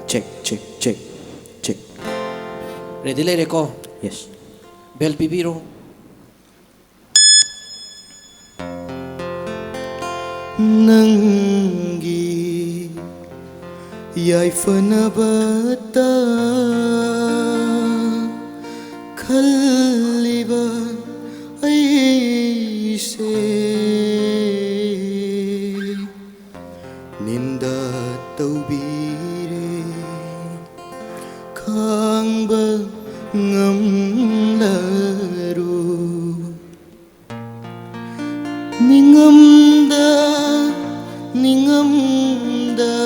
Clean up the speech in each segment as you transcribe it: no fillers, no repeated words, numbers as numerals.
check, check, check, check. Ready le reko. Yes. Bel pipiro. Nanggi yaifanabatta khalliba aise ninda taubire khangba ngamlaru ningamda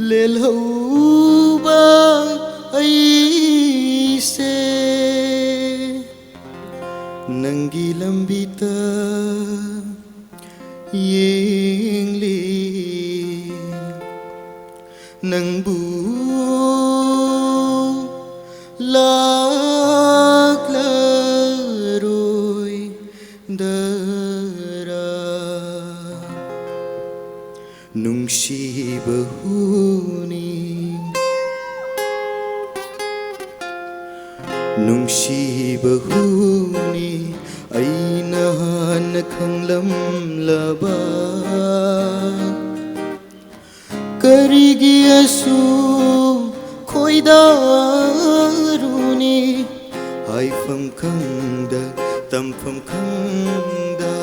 lelhauba aise nangi lambita yengli nangbu laklaroi nungsibahuni aina nakhanglamlaba karigi asu khoidaruni haifam khangda tamfam khangda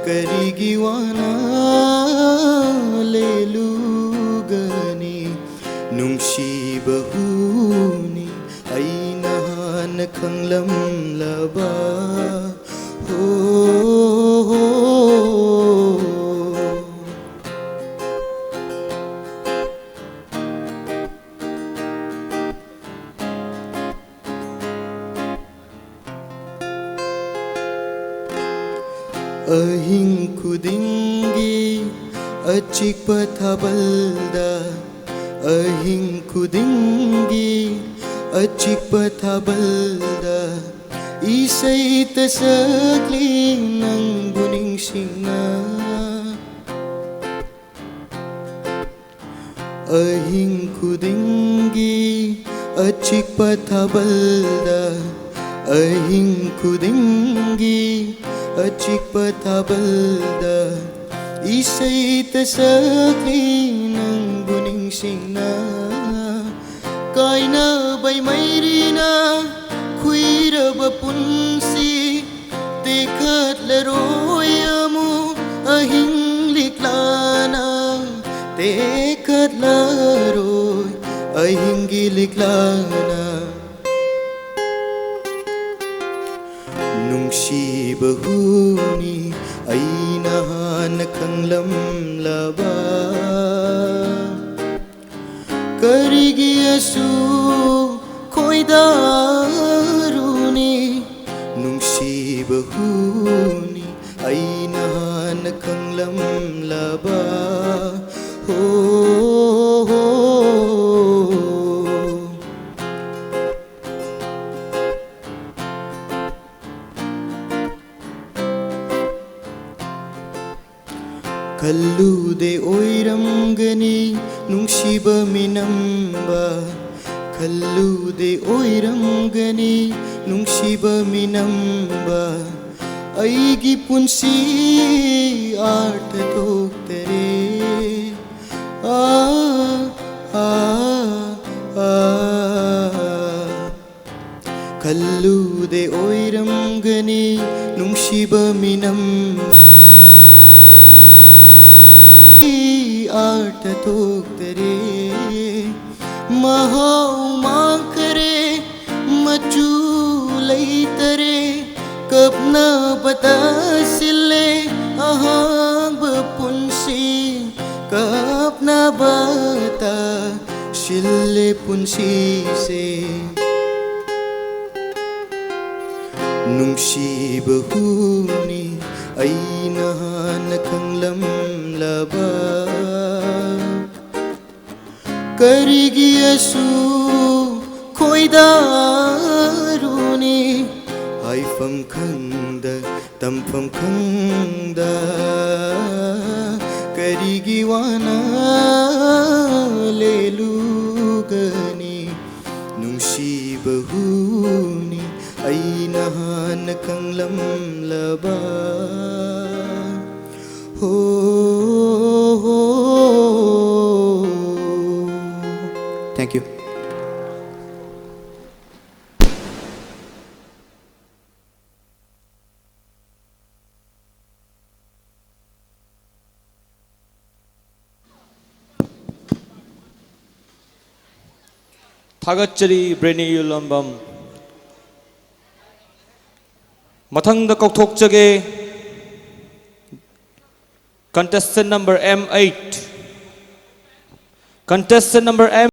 karigi wana lelugani nungsibahuni aina nakhanglamlaba ahing kudingi achikpa thabalda ahing kudingi achikpa thabalda isai tasakli nang buning singa ahing kudingi achikpa thabalda ahing kudingi achikpa thabalda isai tasakli nang buning singna kaina bai mairina khuiraba punsi dekhat laroi amu ahing liklana dekhat laroi ahing liklana nungsibahuni aina nakhanglamlaba karigi asu khoidaruni nungsibahuni aina nakhanglamlaba kallude oiramgani nungsiba minamba kallude oiramgani nungsiba minamba aigi punsi artha thoktere kallude oiramgani nungsiba minamba artha thoktere mahau makare machu laitare kapna bata sille ahang punsi kapna bata sille punsi se nungsibahuni aina nakhanglamlaba karigi asu khoidaruni haifam khangda tamfam khangda ꯀꯔꯤꯒꯤ ꯋꯥꯅ ꯂꯦꯂꯨꯒꯅꯤ ꯅꯨꯡꯁꯤꯕꯍꯨꯅꯤ ꯑꯩꯅ ꯍꯥꯟꯅ ꯈꯪꯂꯝꯂꯕ Thank you. थागतचरी Brainy Yumlembam मथंगदा कौथोकचगे contestant number M8 contestant number M